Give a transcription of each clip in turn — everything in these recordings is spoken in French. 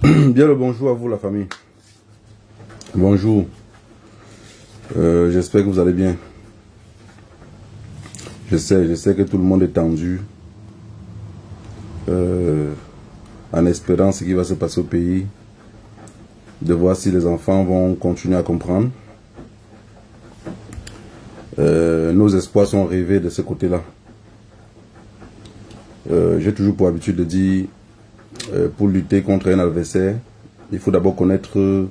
Bien le bonjour à vous la famille. Bonjour. J'espère que vous allez bien. Je sais que tout le monde est tendu. En espérant ce qui va se passer au pays. De voir si les enfants vont continuer à comprendre. Nos espoirs sont rêvés de ce côté-là. J'ai toujours pour habitude de dire, pour lutter contre un adversaire, il faut d'abord connaître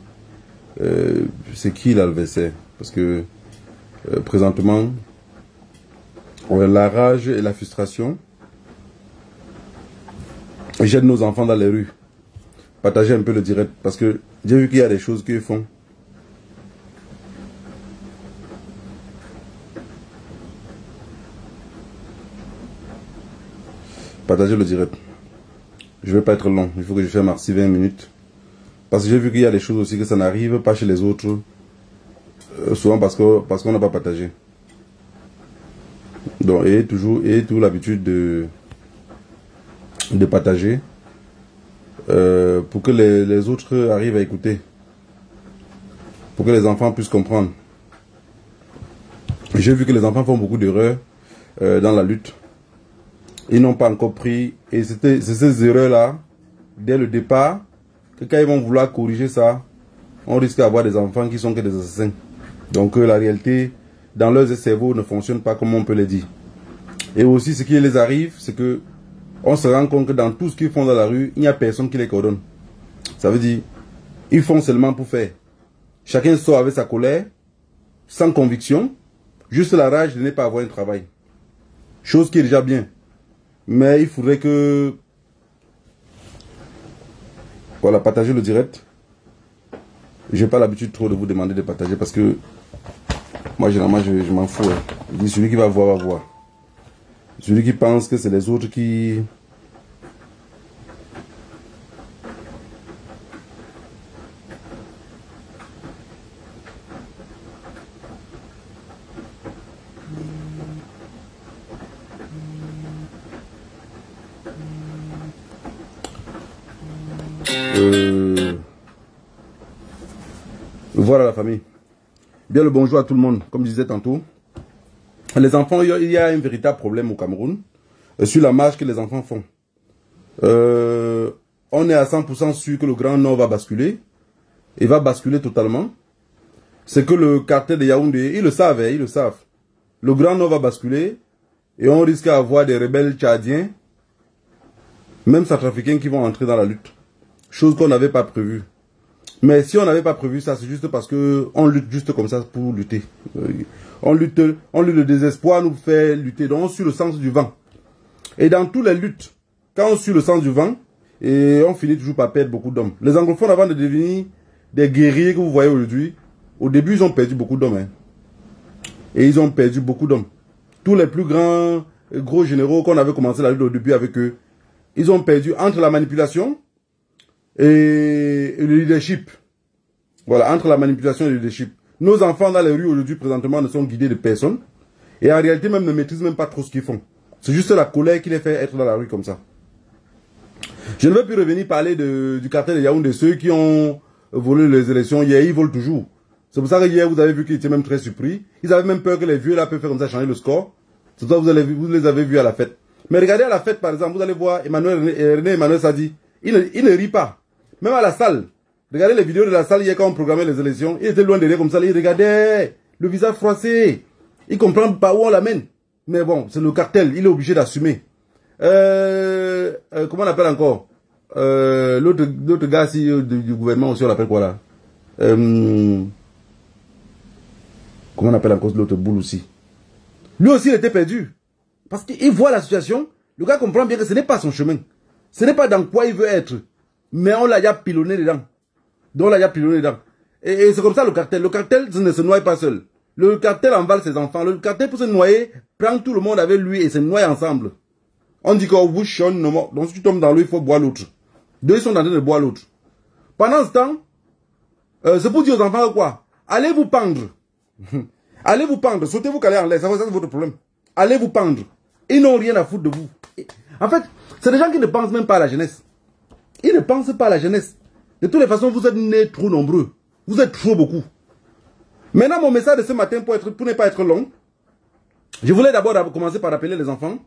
c'est qui l'adversaire. Parce que présentement, la rage et la frustration jettent nos enfants dans les rues. Partagez un peu le direct. Parce que j'ai vu qu'il y a des choses qu'ils font. Partagez le direct. Je ne vais pas être long. Il faut que je fasse maxi 20 minutes. Parce que j'ai vu qu'il y a des choses aussi que ça n'arrive pas chez les autres. Souvent parce qu'on n'a pas partagé. Donc, et toujours l'habitude de partager. Pour que les autres arrivent à écouter. Pour que les enfants puissent comprendre. J'ai vu que les enfants font beaucoup d'erreurs dans la lutte. Ils n'ont pas encore pris, et c'est ces erreurs-là, dès le départ, que quand ils vont vouloir corriger ça, on risque d'avoir des enfants qui sont que des assassins. Donc la réalité, dans leurs cerveaux, ne fonctionne pas comme on peut le dire. Et aussi, ce qui les arrive, c'est que on se rend compte que dans tout ce qu'ils font dans la rue, il n'y a personne qui les coordonne. Ça veut dire, ils font seulement pour faire. Chacun sort avec sa colère, sans conviction, juste la rage de ne pas avoir un travail. Chose qui est déjà bien. Mais il faudrait que... Voilà, partagez le direct. Je n'ai pas l'habitude trop de vous demander de partager parce que... Moi, généralement, je m'en fous. Hein. Je dis, celui qui va voir, va voir. Celui qui pense que c'est les autres qui... Voilà la famille. Bien le bonjour à tout le monde, comme je disais tantôt. Les enfants, il y a un véritable problème au Cameroun sur la marche que les enfants font. On est à 100% sûr que le Grand Nord va basculer. Il va basculer totalement. C'est que le cartel de Yaoundé, ils le savent, hein, ils le savent. Le Grand Nord va basculer et on risque d'avoir des rebelles tchadiens, même centrafricains qui vont entrer dans la lutte. Chose qu'on n'avait pas prévue. Mais si on n'avait pas prévu ça, c'est juste parce que on lutte juste comme ça pour lutter. On lutte, le désespoir nous fait lutter. Donc on suit le sens du vent. Et dans toutes les luttes, quand on suit le sens du vent, et on finit toujours par perdre beaucoup d'hommes. Les anglophones, avant de devenir des guerriers que vous voyez aujourd'hui, au début ils ont perdu beaucoup d'hommes. Hein. Et ils ont perdu beaucoup d'hommes. Tous les plus gros généraux qu'on avait commencé la lutte au début avec eux, ils ont perdu entre la manipulation et le leadership. Voilà, entre la manipulation et le leadership. Nos enfants dans les rues aujourd'hui présentement ne sont guidés de personne. Et en réalité même ne maîtrisent même pas trop ce qu'ils font. C'est juste la colère qui les fait être dans la rue comme ça. Je ne veux plus revenir parler du cartel de Yaoundé, ceux qui ont volé les élections hier, ils volent toujours. C'est pour ça que hier vous avez vu qu'ils étaient même très surpris. Ils avaient même peur que les vieux là peuvent faire comme ça changer le score. C'est pour ça que vous les avez vus à la fête. Mais regardez à la fête par exemple, vous allez voir René Emmanuel Sadi. Il ne rit pas. Même à la salle. Regardez les vidéos de la salle hier quand on programmait les élections. Il était loin derrière comme ça. Il regardait le visage froissé. Il comprend pas où on l'amène. Mais bon, c'est le cartel. Il est obligé d'assumer. Comment on appelle encore l'autre gars aussi, du gouvernement aussi, on l'appelle quoi là comment on appelle encore l'autre boule aussi. Lui aussi il était perdu. Parce qu'il voit la situation. Le gars comprend bien que ce n'est pas son chemin. Ce n'est pas dans quoi il veut être. Mais on l'a déjà pilonné dedans. Donc on l'a déjà pilonné dedans. Et c'est comme ça le cartel. Le cartel ne se noie pas seul. Le cartel envale ses enfants. Le cartel pour se noyer, prend tout le monde avec lui et se noie ensemble. On dit qu'on vous chonne, donc si tu tombes dans l'eau, il faut boire l'autre. Deux sont en train de boire l'autre. Pendant ce temps, c'est pour dire aux enfants quoi? Allez vous pendre. Allez vous pendre. Sautez-vous caler en l'air. Ça c'est votre problème. Allez vous pendre. Ils n'ont rien à foutre de vous. En fait, c'est des gens qui ne pensent même pas à la jeunesse. Ils ne pensent pas à la jeunesse. De toutes les façons, vous êtes nés trop nombreux. Vous êtes trop beaucoup. Maintenant, mon message de ce matin, pour ne pas être long, je voulais d'abord commencer par rappeler les enfants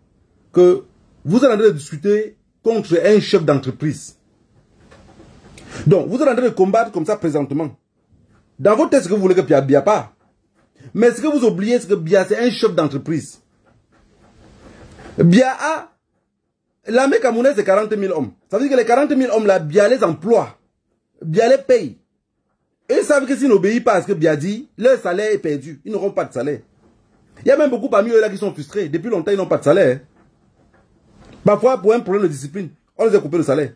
que vous êtes en train de discuter contre un chef d'entreprise. Donc, vous êtes en train de combattre comme ça présentement. Dans votre tête, ce que vous voulez que Biya pas. Mais ce que vous oubliez, c'est que Biya, c'est un chef d'entreprise. Biya a... L'armée camerounaise, c'est 40 000 hommes. Ça veut dire que les 40 000 hommes là, Biya les emploie. Biya les paye. Et ils savent que s'ils n'obéissent pas à ce que Biya dit, leur salaire est perdu. Ils n'auront pas de salaire. Il y a même beaucoup parmi eux là qui sont frustrés. Depuis longtemps, ils n'ont pas de salaire. Parfois, pour un problème de discipline, on les a coupé le salaire.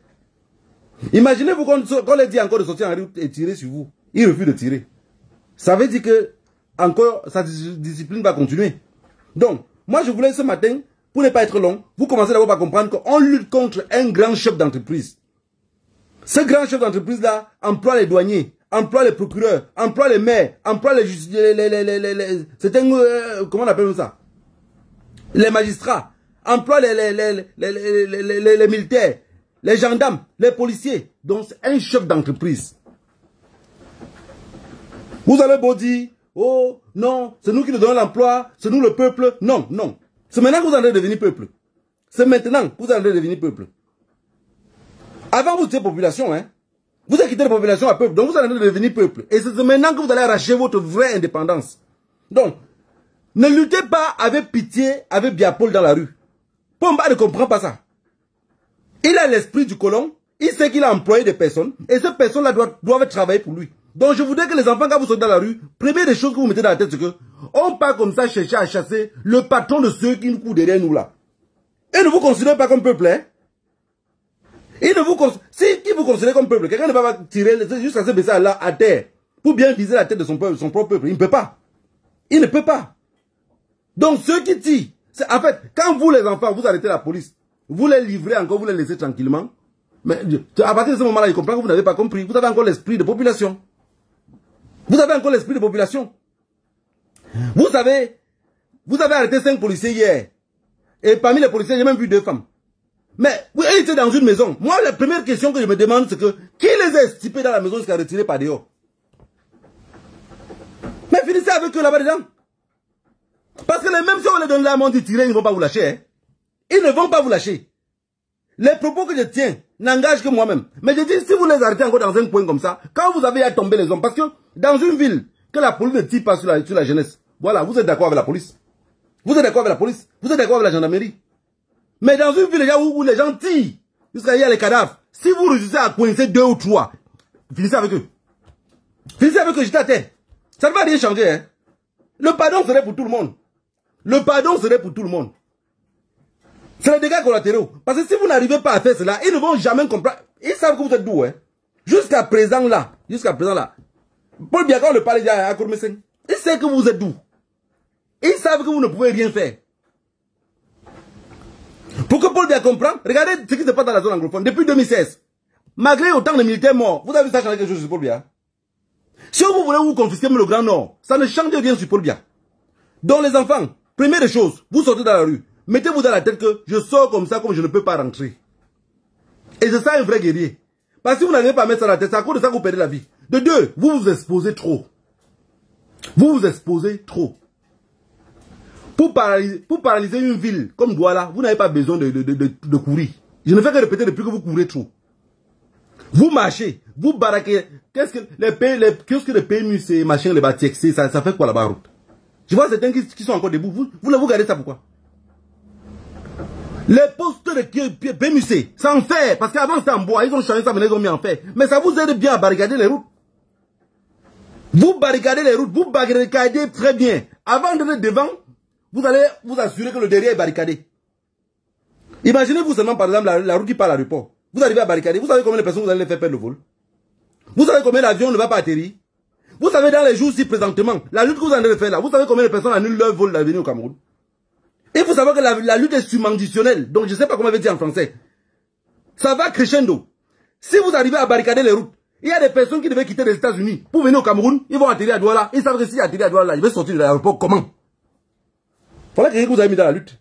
Imaginez-vous qu'on les dit encore de sortir en route et tirer sur vous. Ils refusent de tirer. Ça veut dire que encore sa discipline va continuer. Donc, moi je voulais ce matin, pour ne pas être long, vous commencez d'abord par comprendre qu'on lutte contre un grand chef d'entreprise. Ce grand chef d'entreprise là emploie les douaniers, emploie les procureurs, emploie les maires, emploie les comment on appelle ça? Les magistrats, emploie les militaires, les gendarmes, les policiers. Donc c'est un chef d'entreprise. Vous allez beau dire, oh non, c'est nous qui nous donnons l'emploi, c'est nous le peuple. Non, non. C'est maintenant que vous allez devenir peuple. C'est maintenant que vous allez devenir peuple. Avant vous étiez population, hein. Vous avez quitté la population à peuple, donc vous allez devenir peuple. Et c'est maintenant que vous allez arracher votre vraie indépendance. Donc, ne luttez pas avec pitié, avec Biya-Paul dans la rue. Pomba ne comprend pas ça. Il a l'esprit du colon, il sait qu'il a employé des personnes, et ces personnes-là doivent travailler pour lui. Donc je voudrais que les enfants, quand vous sortez dans la rue, première des choses que vous mettez dans la tête, c'est que on part comme ça chercher à chasser le patron de ceux qui nous courent derrière nous là. Et ne vous considérez pas comme peuple, hein. Si il vous considère comme peuple, quelqu'un ne va pas tirer jusqu'à ce message là à terre pour bien viser la tête de son peuple, son propre peuple. Il ne peut pas. Il ne peut pas. Donc ceux qui tirent, en fait, quand vous les enfants, vous arrêtez la police, vous les livrez encore, vous les laissez tranquillement. Mais à partir de ce moment-là, il comprend que vous n'avez pas compris. Vous avez encore l'esprit de population. Vous avez encore l'esprit de population. Vous avez arrêté 5 policiers hier. Et parmi les policiers, j'ai même vu 2 femmes. Mais oui, ils étaient dans une maison. Moi, la première question que je me demande, c'est que qui les a estipés dans la maison jusqu'à retirer par dehors? Mais finissez avec eux là-bas dedans. Parce que même si on les donne la main de tirer, ils ne vont pas vous lâcher. Hein. Ils ne vont pas vous lâcher. Les propos que je tiens n'engagent que moi-même. Mais je dis, si vous les arrêtez encore dans un point comme ça, quand vous avez à tomber les hommes, parce que dans une ville, que la police ne tire pas sur la jeunesse, voilà, vous êtes d'accord avec la police. Vous êtes d'accord avec la police. Vous êtes d'accord avec la gendarmerie. Mais dans une ville où les gens tirent, jusqu'à il y a les cadavres, si vous réussissez à coincer 2 ou 3, finissez avec eux. Finissez avec eux, jetez à terre. Ça ne va rien changer. Hein. Le pardon serait pour tout le monde. Le pardon serait pour tout le monde. C'est les dégâts collatéraux. Parce que si vous n'arrivez pas à faire cela, ils ne vont jamais comprendre. Ils savent que vous êtes doux. Hein. Jusqu'à présent là, Paul Biya, quand on le parle à Kourmesen, ils savent que vous êtes doux. Ils savent que vous ne pouvez rien faire. Pour que Paul Biya comprenne, regardez ce qui se passe dans la zone anglophone depuis 2016. Malgré autant de militaires morts, vous avez vu ça changer quelque chose sur Paul Biya. Si vous voulez vous confisquer le Grand Nord, ça ne change rien sur Paul Biya. Donc les enfants, première des choses, vous sortez dans la rue, mettez-vous dans la tête que je sors comme ça, comme je ne peux pas rentrer. Et c'est ça un vrai guerrier. Parce que si vous n'arrivez pas à mettre ça dans la tête, c'est à cause de ça que vous perdez la vie. De 2, vous vous exposez trop. Vous vous exposez trop. Pour paralyser une ville comme Douala, vous n'avez pas besoin de courir. Je ne fais que répéter depuis que vous courez trop. Vous marchez, vous baraquez. Qu'est-ce que les PMU, ces machins, les bâtiments, ça fait quoi là-bas route? Je vois certains qui sont encore debout. Vous gardez ça pourquoi? Les postes de PMUC, c'est en fer. Parce qu'avant c'était en bois, ils ont changé ça, mais ils ont mis en fer. Mais ça vous aide bien à barricader les routes. Vous barricadez les routes, vous barricadez très bien. Avant d'être devant, vous allez vous assurer que le derrière est barricadé. Imaginez-vous seulement par exemple la route qui part à l'aéroport. Vous arrivez à barricader, vous savez combien de personnes vous allez faire perdre le vol? Vous savez combien l'avion ne va pas atterrir? Vous savez dans les jours-ci présentement, la lutte que vous allez faire là, vous savez combien de personnes annulent leur vol d'avenir au Cameroun? Il faut savoir que la lutte est subventionnelle. Donc je ne sais pas comment on veut dire en français. Ça va crescendo. Si vous arrivez à barricader les routes, il y a des personnes qui devaient quitter les États-Unis pour venir au Cameroun, ils vont atterrir à Douala. Ils savent que s'ils atterrissent à Douala, ils vont sortir de l'aéroport comment? Voilà quelqu'un que vous avez mis dans la lutte.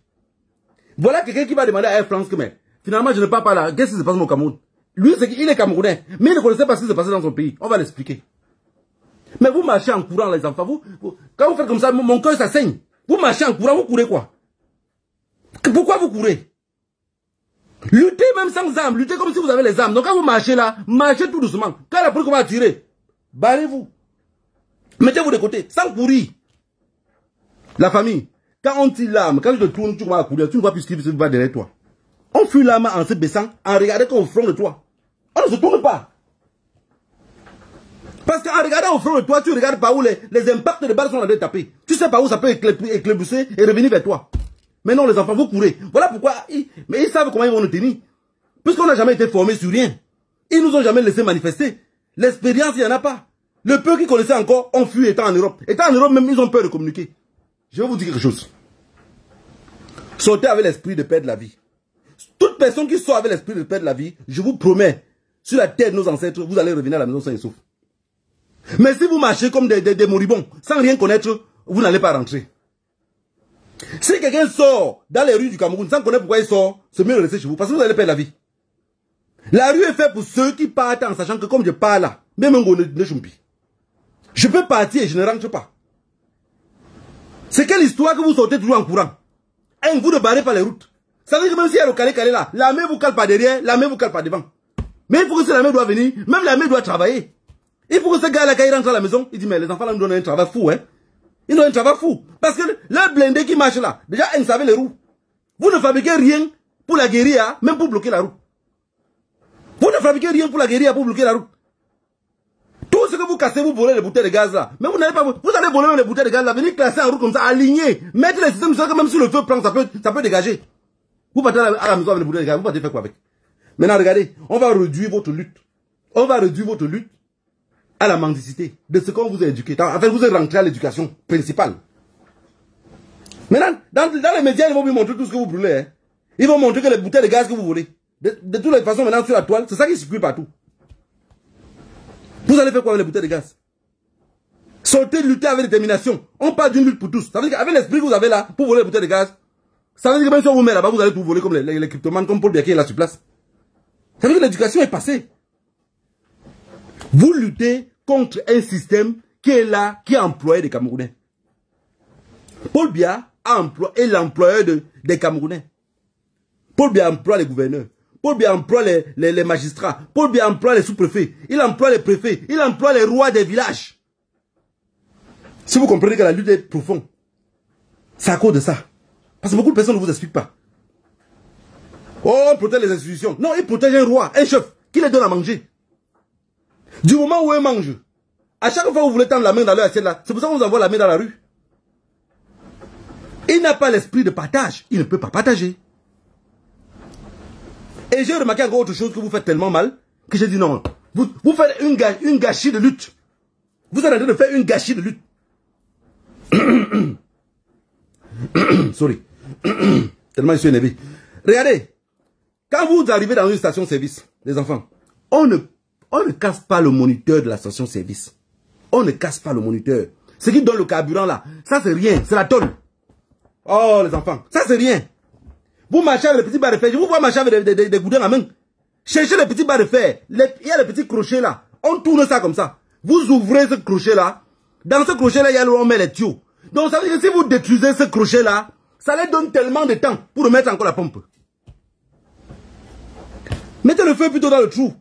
Voilà quelqu'un qui va demander à Air France que mais finalement je ne pars pas là. Qu'est-ce qui se passe au Cameroun? Lui, il est Camerounais. Mais il ne connaissait pas ce qui s'est passé dans son pays. On va l'expliquer. Mais vous marchez en courant, les enfants. Quand vous faites comme ça, mon cœur, ça saigne. Vous marchez en courant, vous courez quoi? Pourquoi vous courez? Luttez même sans armes. Luttez comme si vous avez les armes. Donc quand vous marchez là, marchez tout doucement. Quand la police va tirer, barrez-vous. Mettez-vous de côté, sans courir. La famille, quand on tire l'arme, quand tu te tournes, tu vas courir, tu ne vois plus ce qui va derrière toi. On fuit l'arme en se baissant, en regardant au front de toi. On ne se tourne pas. Parce qu'en regardant au front de toi, tu regardes par où les impacts de balles sont en train de taper. Tu sais par où ça peut éclabousser et revenir vers toi. Mais non, les enfants, vous courez. Voilà pourquoi, mais ils savent comment ils vont nous tenir. Puisqu'on n'a jamais été formés sur rien. Ils nous ont jamais laissé manifester. L'expérience, il n'y en a pas. Le peu qui connaissait encore, on fuit étant en Europe. Étant en Europe, même, ils ont peur de communiquer. Je vais vous dire quelque chose. Sortez avec l'esprit de perdre la vie. Toute personne qui sort avec l'esprit de perdre la vie, je vous promets, sur la terre de nos ancêtres, vous allez revenir à la maison sain et sauf. Mais si vous marchez comme des moribonds, sans rien connaître, vous n'allez pas rentrer. Si quelqu'un sort dans les rues du Cameroun sans connaître pourquoi il sort, c'est mieux de rester chez vous, parce que vous allez perdre la vie. La rue est faite pour ceux qui partent en sachant que comme je pars là, même un ne chumpi. Je peux partir et je ne rentre pas. C'est quelle histoire que vous sortez toujours en courant? Et vous ne barrez pas les routes. Ça veut dire que même si il y a le calé là, l'armée vous cale pas derrière, l'armée vous cale pas devant. Mais il faut que l'armée doit venir, même l'armée doit travailler. Il faut que ce gars-là, quand il rentre à la maison, il dit, mais les enfants là nous donnent un travail fou, hein. Ils ont un travail fou. Parce que le blindé qui marche là, déjà, ils savent les roues. Vous ne fabriquez rien pour la guérilla, même pour bloquer la route. Vous ne fabriquez rien pour la guérilla, pour bloquer la route. Tout ce que vous cassez, vous volez les bouteilles de gaz là. Mais vous n'allez pas, vous allez voler même les bouteilles de gaz là, venir classer en route comme ça, aligner, mettre les systèmes, que même si le feu prend, ça peut dégager. Vous partez à la maison avec les bouteilles de gaz, vous partez faire quoi avec? Maintenant, regardez, on va réduire votre lutte. On va réduire votre lutte à la mendicité de ce qu'on vous a éduqué. En fait, vous êtes rentré à l'éducation principale. Maintenant, dans les médias, ils vont vous montrer tout ce que vous brûlez. Hein. Ils vont montrer que les bouteilles de gaz que vous volez. De toutes les façons, maintenant, sur la toile, c'est ça qui circule partout. Vous allez faire quoi avec les bouteilles de gaz? Sortez, lutter avec détermination. On parle d'une lutte pour tous. Ça veut dire qu'avec l'esprit que vous avez là, pour voler les bouteilles de gaz, ça veut dire que même si on vous met là-bas, vous allez tout voler comme les cryptomanes, comme Paul Biya qui est là sur place. Ça veut dire que l'éducation est passée. Vous luttez contre un système qui est là, qui a employé des Camerounais. Paul Biya est l'employeur des Camerounais. Paul Biya emploie les gouverneurs. Paul Biya emploie les magistrats. Paul Biya emploie les sous-préfets. Il emploie les préfets. Il emploie les rois des villages. Si vous comprenez que la lutte est profonde, c'est à cause de ça. Parce que beaucoup de personnes ne vous expliquent pas. Oh, on protège les institutions. Non, il protège un roi, un chef, qui les donne à manger. Du moment où ils mangent, à chaque fois que vous voulez tendre la main dans leur assiette là, c'est pour ça qu'on vous envoie la main dans la rue. Il n'a pas l'esprit de partage. Il ne peut pas partager. Et j'ai remarqué encore autre chose que vous faites tellement mal, que j'ai dit non. Vous faites une gâchis de lutte. Vous êtes en train de faire une gâchis de lutte. Sorry. Tellement je suis énervé. Regardez. Quand vous arrivez dans une station-service, les enfants, on ne casse pas le moniteur de la station-service. On ne casse pas le moniteur. Ce qui donne le carburant là, ça c'est rien, c'est la tonne. Oh les enfants, ça c'est rien. Vous marchez avec les petits barres de fer, je vous vois marcher avec des goudins à main. Cherchez les petits barres de fer, il y a les petits crochets là. On tourne ça comme ça. Vous ouvrez ce crochet là. Dans ce crochet là, il y a là où on met les tuyaux. Donc ça veut dire que si vous détruisez ce crochet là, ça leur donne tellement de temps pour remettre encore la pompe. Mettez le feu plutôt dans le trou.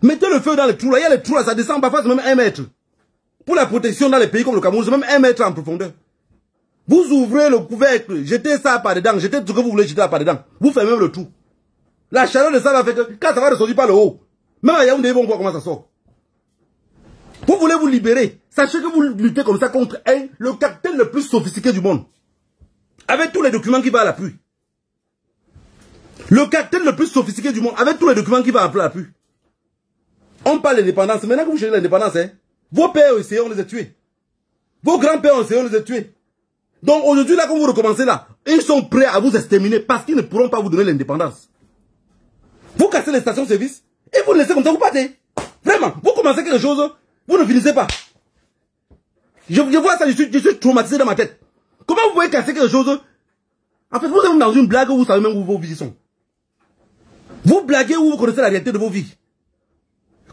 Mettez le feu dans le trou là. Il y a les trous là, ça descend parfois, c'est même 1 mètre. Pour la protection dans les pays comme le Cameroun, c'est même 1 mètre en profondeur. Vous ouvrez le couvercle, jetez ça par dedans, jetez tout ce que vous voulez jeter par dedans. Vous fermez même le trou. La chaleur de ça va faire que quand ça va ressortir par le haut, même à Yaoundé, ils vont voir comment ça sort. Vous voulez vous libérer. Sachez que vous luttez comme ça contre le capitaine le plus sophistiqué du monde. Avec tous les documents qui vont à l'appui. Le capitaine le plus sophistiqué du monde, avec tous les documents qui vont à l'appui. On parle d'indépendance. Maintenant que vous cherchez l'indépendance, hein, vos pères ont essayé, on les a tués. Vos grands-pères ont essayé, on les a tués. Donc aujourd'hui, là, quand vous recommencez là, ils sont prêts à vous exterminer parce qu'ils ne pourront pas vous donner l'indépendance. Vous cassez les stations-service et vous laissez comme ça, vous partez. Vraiment, vous commencez quelque chose, vous ne finissez pas. Je vois ça, je suis traumatisé dans ma tête. Comment vous pouvez casser quelque chose? En fait, vous êtes dans une blague où vous savez même où vos vies sont. Vous blaguez ou vous connaissez la réalité de vos vies?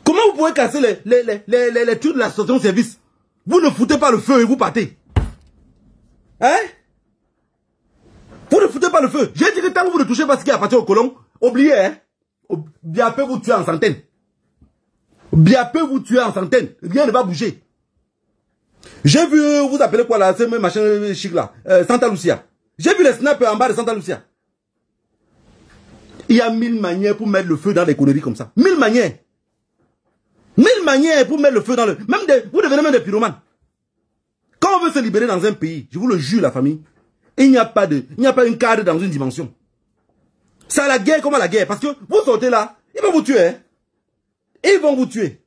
Comment vous pouvez casser les trucs de la station-service? Vous ne foutez pas le feu et vous partez. Hein? Vous ne foutez pas le feu. J'ai dit que tant que vous ne touchez pas ce qui appartient aux colons, oubliez, hein? Bien peut vous tuer en centaines. Bien peut vous tuer en centaines. Rien ne va bouger. J'ai vu, vous appelez quoi là, ce machin chic là, Santa Lucia. J'ai vu les snaps en bas de Santa Lucia. Il y a 1000 manières pour mettre le feu dans des conneries comme ça. 1000 manières. 1000 manières pour mettre le feu dans le... vous devenez même des pyromanes. Quand on veut se libérer dans un pays, je vous le jure la famille, il n'y a pas une cadre dans une dimension. C'est à la guerre comme à la guerre. Parce que vous sortez là, ils vont vous tuer. Hein? Ils vont vous tuer.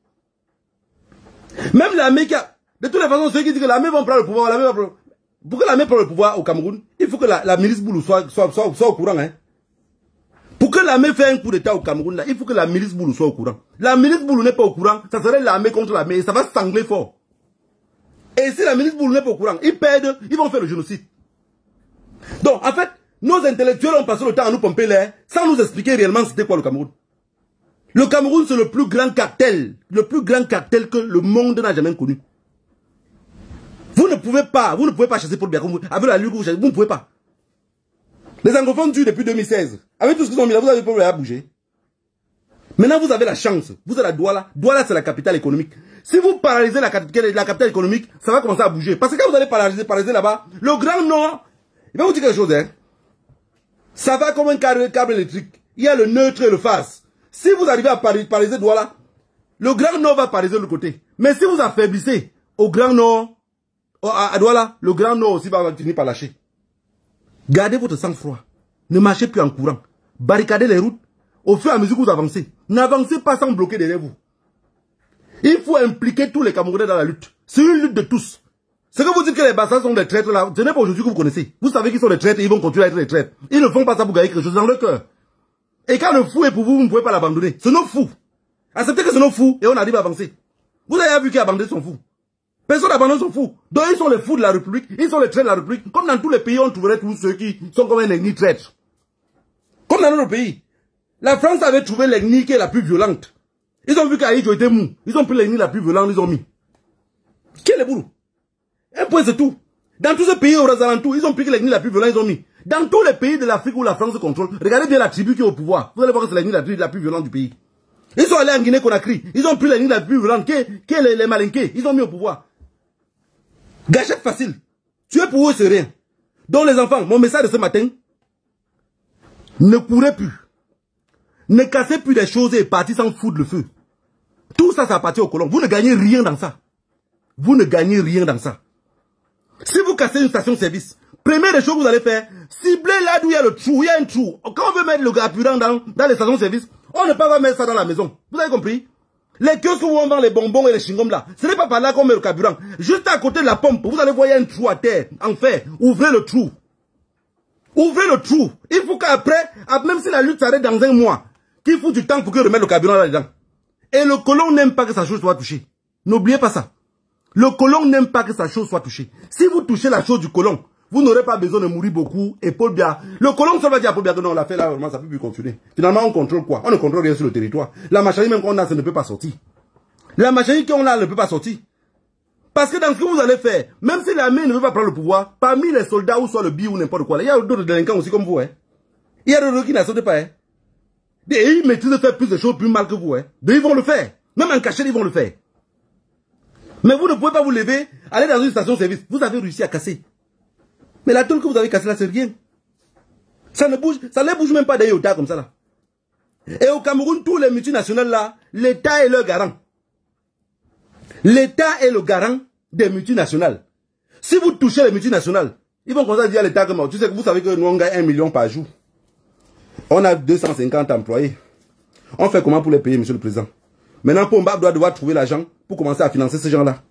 Même l'armée qui a... De toutes les façons, ceux qui disent que l'armée va prendre le pouvoir, pour que l'armée prenne le pouvoir au Cameroun, il faut que la milice Boulou soit au courant. Hein? Pour que l'armée fasse un coup d'état au Cameroun, là, il faut que la milice Boulou soit au courant. La milice Boulou n'est pas au courant, ça serait l'armée contre l'armée et ça va sangler fort. Et si la milice Boulou n'est pas au courant, ils perdent, ils vont faire le génocide. Donc, en fait, nos intellectuels ont passé le temps à nous pomper l'air sans nous expliquer réellement c'était quoi le Cameroun. Le Cameroun, c'est le plus grand cartel que le monde n'a jamais connu. Vous ne pouvez pas chasser Paul Biya avec la lutte que vous chassez, vous ne pouvez pas. Les anglophones tuent depuis 2016. Avec tout ce qu'ils ont mis là, vous avez Paul Biya à bouger. Maintenant, vous avez la chance. Vous êtes à Douala. Douala, c'est la capitale économique. Si vous paralysez la capitale économique, ça va commencer à bouger. Parce que quand vous allez paralyser là-bas, le Grand Nord, il va vous dire quelque chose, hein. Ça va comme un câble électrique. Il y a le neutre et le phase. Si vous arrivez à paralyser Douala, le Grand Nord va paralyser de l'autre côté. Mais si vous affaiblissez au Grand Nord, à Douala, le Grand Nord aussi va finir par lâcher. Gardez votre sang-froid. Ne marchez plus en courant. Barricadez les routes. Au fur et à mesure que vous avancez. N'avancez pas sans bloquer derrière vous. Il faut impliquer tous les Camerounais dans la lutte. C'est une lutte de tous. Ce que vous dites que les Bassas sont des traîtres là, ce n'est pas aujourd'hui que vous connaissez. Vous savez qu'ils sont des traîtres et ils vont continuer à être des traîtres. Ils ne font pas ça pour gagner quelque chose dans leur cœur. Et quand le fou est pour vous, vous ne pouvez pas l'abandonner. C'est nos fous. Acceptez que c'est nos fous et on arrive à avancer. Vous avez vu qui a abandonné son fou. Personne n'abandonne son fou. Donc ils sont les fous de la République, ils sont les traîtres de la République. Comme dans tous les pays, on trouverait tous ceux qui sont comme un ennemi traître. Comme dans notre pays. La France avait trouvé l'ennemi qui est la plus violente. Ils ont vu qu'Aïdjo était mou. Ils ont pris l'ennemi la plus violente, ils ont mis. Quel est le boulot? Un point c'est tout. Dans tous ces pays aux alentours, ils ont pris l'ennemi la plus violente, ils ont mis. Dans tous les pays de l'Afrique où la France contrôle, regardez bien la tribu qui est au pouvoir. Vous allez voir que c'est l'ennemi la plus violente du pays. Ils sont allés en Guinée-Conakry. Ils ont pris l'ennemi la plus violente qui est les Malinqués. Ils ont mis au pouvoir. Gâchette facile. Tu es pour eux, c'est rien. Donc les enfants, mon message de ce matin, ne courez plus. Ne cassez plus des choses et partez sans foutre le feu. Tout ça, ça appartient aux colons. Vous ne gagnez rien dans ça. Vous ne gagnez rien dans ça. Si vous cassez une station-service, première des choses que vous allez faire, ciblez là d'où il y a le trou. Il y a un trou. Quand on veut mettre le carburant dans les stations-service, on ne peut pas mettre ça dans la maison. Vous avez compris? Les kiosques où on vend les bonbons et les chewing-gums là, ce n'est pas par là qu'on met le carburant. Juste à côté de la pompe, vous allez voir, il y a un trou à terre. En fait, ouvrez le trou. Ouvrez le trou. Il faut qu'après, même si la lutte s'arrête dans un mois, qu'il faut du temps pour que remettre le carburant là-dedans. Et le colon n'aime pas que sa chose soit touchée. N'oubliez pas ça. Le colon n'aime pas que sa chose soit touchée. Si vous touchez la chose du colon, vous n'aurez pas besoin de mourir beaucoup. Et Paul Biya, le colon ça va dire à Paul Biya que non, on l'a fait là, vraiment, ça ne peut plus continuer. Finalement, on contrôle quoi? On ne contrôle rien sur le territoire. La machinerie même qu'on a, ça ne peut pas sortir. La machinerie qu'on a ne peut pas sortir. Parce que dans ce que vous allez faire, même si l'armée ne veut pas prendre le pouvoir, parmi les soldats ou soit le bi ou n'importe quoi, il y a d'autres délinquants aussi comme vous. Hein. Il y a d'autres qui n'acceptent pas. Hein. Et ils maîtrisent de faire plus de choses plus mal que vous. Hein. Donc ils vont le faire. Même en cachette, ils vont le faire. Mais vous ne pouvez pas vous lever, aller dans une station-service. Vous avez réussi à casser. Mais la tôle que vous avez cassée là, c'est rien. Ça ne bouge même pas d'un iota comme ça là. Et au Cameroun, tous les multinationales là, l'État est leur garant. L'État est le garant des multinationales. Si vous touchez les multinationales, ils vont commencer à dire à l'État que tu sais que vous savez que nous on gagne 1 million par jour. On a 250 employés. On fait comment pour les payer, monsieur le président? Maintenant, Pomba doit devoir trouver l'argent pour commencer à financer ces gens-là.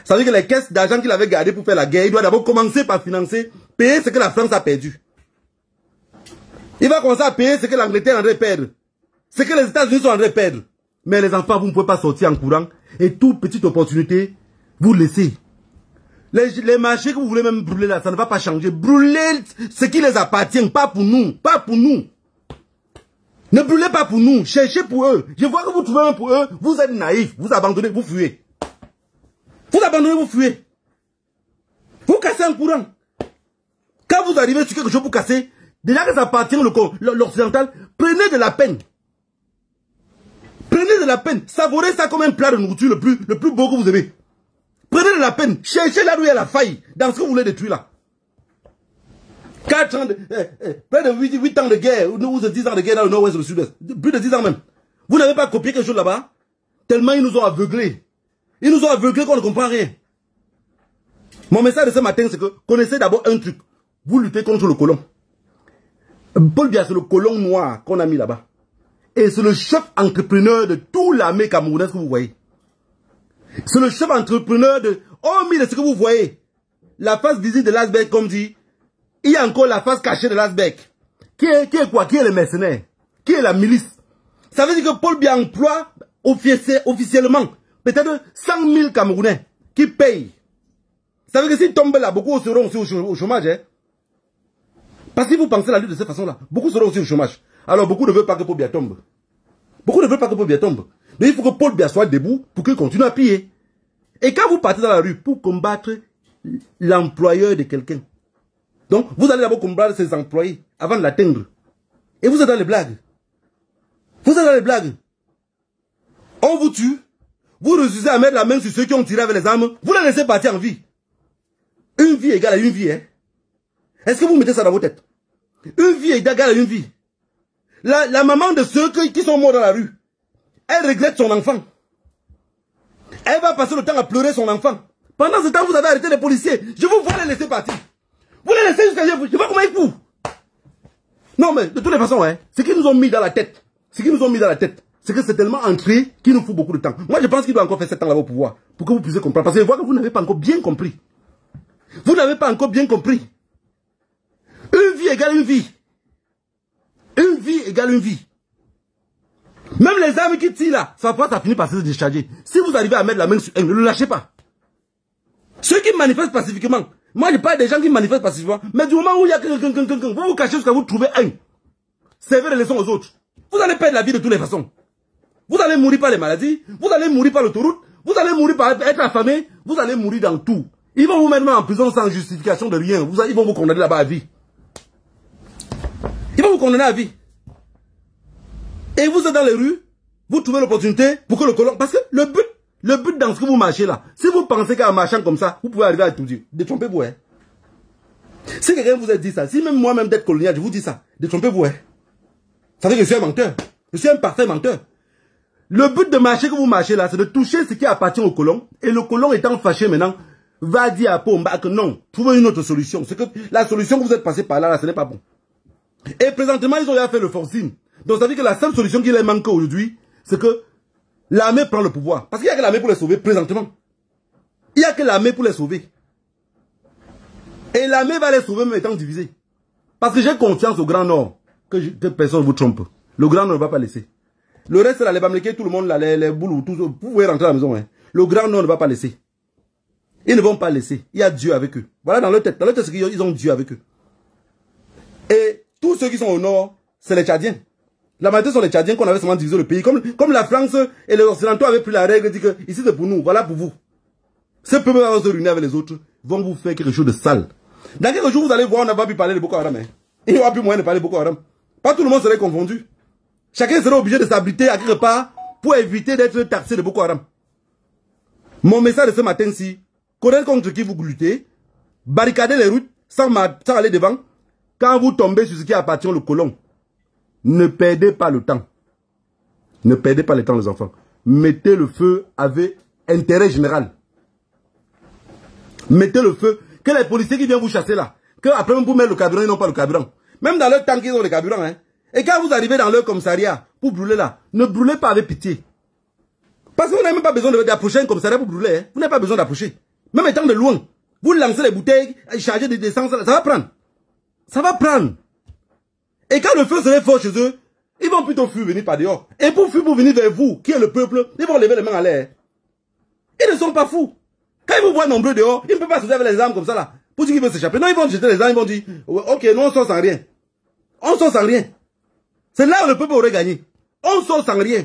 Ça veut dire que les caisses d'argent qu'il avait gardées pour faire la guerre, il doit d'abord commencer par financer, payer ce que la France a perdu. Il va commencer à payer ce que l'Angleterre est en train de perdre. Ce que les États-Unis sont en train de perdre. Mais les enfants, vous ne pouvez pas sortir en courant. Et toute petite opportunité, vous laissez. Les marchés que vous voulez même brûler là, ça ne va pas changer. Brûlez ce qui les appartient, pas pour nous. Pas pour nous. Ne brûlez pas pour nous, cherchez pour eux. Je vois que vous trouvez un pour eux, vous êtes naïfs, vous abandonnez, vous fuyez. Vous abandonnez, vous fuyez. Vous cassez un courant. Quand vous arrivez sur quelque chose pour casser, déjà que ça appartient à l'occidental, prenez de la peine. Prenez de la peine. Savourez ça comme un plat de nourriture le plus beau que vous aimez. Prenez de la peine. Cherchez là où il y a la faille. Dans ce que vous voulez détruire là. 4 ans près de 8 ans de guerre, ou 10 ans de guerre dans le nord-ouest et le sud-ouest. Plus de 10 ans même. Vous n'avez pas copié quelque chose là-bas? Tellement ils nous ont aveuglés. Ils nous ont aveuglés qu'on ne comprend rien. Mon message de ce matin, c'est que connaissez d'abord un truc. Vous luttez contre le colon. Paul Biya, c'est le colon noir qu'on a mis là-bas. Et c'est le chef entrepreneur de toute l'armée camerounaise que vous voyez. C'est le chef entrepreneur de... Hormis de ce que vous voyez, la face visible de l'iceberg, comme dit, il y a encore la face cachée de l'iceberg. Qui est quoi? Qui est le mercenaire? Qui est la milice? Ça veut dire que Paul Biya emploie officiellement peut-être 100 000 Camerounais qui payent. Ça veut dire que s'ils tombent là, beaucoup seront aussi au chômage. Hein? Parce que si vous pensez la lutte de cette façon-là, beaucoup seront aussi au chômage. Alors beaucoup ne veulent pas que Paul Biya tombe. Beaucoup ne veulent pas que Paul Biya tombe. Mais il faut que Paul Biya soit debout pour qu'il continue à piller. Et quand vous partez dans la rue pour combattre l'employeur de quelqu'un, donc vous allez d'abord combattre ses employés avant de l'atteindre. Et vous êtes dans les blagues. Vous êtes dans les blagues. On vous tue. Vous refusez à mettre la main sur ceux qui ont tiré avec les armes. Vous les laissez partir en vie. Une vie égale à une vie. Hein? Est-ce que vous mettez ça dans vos têtes? Une vie égale à une vie. La maman de ceux qui sont morts dans la rue, elle regrette son enfant. Elle va passer le temps à pleurer son enfant. Pendant ce temps, vous avez arrêté les policiers. Je vous vois les laisser partir. Vous les laissez jusqu'à... Je vois comment ils font. Non, mais de toutes les façons, hein, ce qu'ils nous ont mis dans la tête, c'est que c'est tellement entré qu'il nous faut beaucoup de temps. Moi, je pense qu'il doit encore faire 7 ans là au pouvoir pour que vous puissiez comprendre. Parce que je vois que vous n'avez pas encore bien compris. Vous n'avez pas encore bien compris. Une vie égale une vie. Une vie égale une vie. Même les armes qui tirent là, ça finit par se décharger. Si vous arrivez à mettre la main sur un, ne le lâchez pas. Ceux qui manifestent pacifiquement, moi je parle des gens qui manifestent pacifiquement, mais du moment où il y a quelqu'un, vous vous cachez jusqu'à vous trouver un. Servez les leçons aux autres. Vous allez perdre la vie de toutes les façons. Vous allez mourir par les maladies, vous allez mourir par l'autoroute, vous allez mourir par être affamé, vous allez mourir dans tout. Ils vont vous mettre en prison sans justification de rien. Ils vont vous condamner là-bas à vie. Ils vont vous condamner à vie. Et vous êtes dans les rues, vous trouvez l'opportunité pour que le colon... Parce que le but dans ce que vous marchez là, si vous pensez qu'en marchant comme ça, vous pouvez arriver à tout dire, détrompez-vous. Hein. Si quelqu'un vous a dit ça, si même moi-même d'être colonial, je vous dis ça, détrompez-vous. Hein. Ça veut dire que je suis un menteur. Je suis un parfait menteur. Le but de marcher que vous marchez là, c'est de toucher ce qui appartient au colon. Et le colon étant fâché maintenant, va dire à Pomba que non, trouvez une autre solution. C'est que la solution que vous êtes passé par là, ce n'est pas bon. Et présentement, ils ont déjà fait le forcing. Donc ça veut dire que la seule solution qui leur manque aujourd'hui, c'est que l'armée prend le pouvoir. Parce qu'il n'y a que l'armée pour les sauver présentement. Il n'y a que l'armée pour les sauver. Et l'armée va les sauver même étant divisée. Parce que j'ai confiance au Grand Nord que personne ne vous trompe. Le Grand Nord ne va pas laisser. Le reste là, les Bamlékés, tout le monde là, les boules, tout, vous pouvez rentrer à la maison. Hein. Le Grand Nord ne va pas laisser. Ils ne vont pas laisser. Il y a Dieu avec eux. Voilà dans leur tête. Dans leur tête, c'est qu'ils ont Dieu avec eux. Et tous ceux qui sont au Nord, c'est les Tchadiens. La majorité sont les Tchadiens qu'on avait seulement divisé le pays. Comme la France et les Occidentaux avaient pris la règle et dit que ici c'est pour nous, voilà pour vous. Ce peuple va se réunir avec les autres, vont vous faire quelque chose de sale. Dans quelques jours, vous allez voir, on n'a pas pu parler de Boko Haram. Hein. Il n'y aura plus moyen de parler de Boko Haram. Pas tout le monde serait confondu. Chacun serait obligé de s'abriter à quelque part pour éviter d'être taxé de Boko Haram. Mon message de ce matin-ci, connaître contre qui vous luttez, barricader les routes sans aller devant. Quand vous tombez sur ce qui appartient au colon, ne perdez pas le temps. Ne perdez pas le temps, les enfants. Mettez le feu avec intérêt général. Mettez le feu. Que les policiers qui viennent vous chasser là, qu'après vous mettez le carburant, ils n'ont pas le carburant. Même dans leur temps qu'ils ont le carburant. Hein. Et quand vous arrivez dans leur commissariat pour brûler là, ne brûlez pas avec pitié. Parce que vous n'avez même pas besoin d'approcher un commissariat pour brûler. Hein. Vous n'avez pas besoin d'approcher. Même étant de loin, vous lancez les bouteilles, chargez des essences, ça va prendre. Ça va prendre. Et quand le feu serait fort chez eux, ils vont plutôt fuir venir par dehors. Et pour fuir pour venir vers vous, qui est le peuple, ils vont lever les mains à l'air. Ils ne sont pas fous. Quand ils vous voient nombreux dehors, ils ne peuvent pas se lever les armes comme ça là. Pour dire qu'ils veulent s'échapper. Non, ils vont jeter les armes, ils vont dire, ok, nous on sort sans rien. On sort sans rien. C'est là où le peuple aurait gagné. On sort sans rien.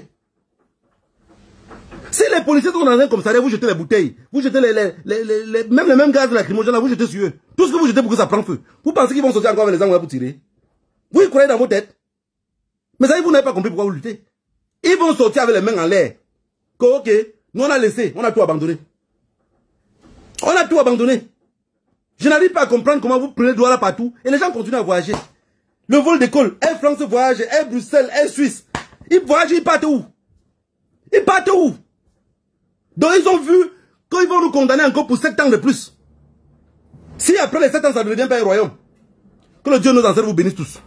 Si les policiers sont dans un commissariat, vous jetez les bouteilles, vous jetez même les mêmes gaz lacrymogènes, vous jetez sur eux. Tout ce que vous jetez pour que ça prenne feu. Vous pensez qu'ils vont sortir encore avec les armes pour tirer? Vous y croyez dans vos têtes? Mais ça, vous n'avez pas compris pourquoi vous luttez. Ils vont sortir avec les mains en l'air. Ok, nous on a laissé, on a tout abandonné. On a tout abandonné. Je n'arrive pas à comprendre comment vous prenez Douala partout et les gens continuent à voyager. Le vol d'école, Air France voyage, Air Bruxelles, Air Suisse. Ils voyagent, ils partent où? Ils partent où? Donc ils ont vu qu'ils vont nous condamner encore pour 7 ans de plus. Si après les 7 ans ça ne devient pas un royaume, que le Dieu nos ancêtres vous bénisse tous.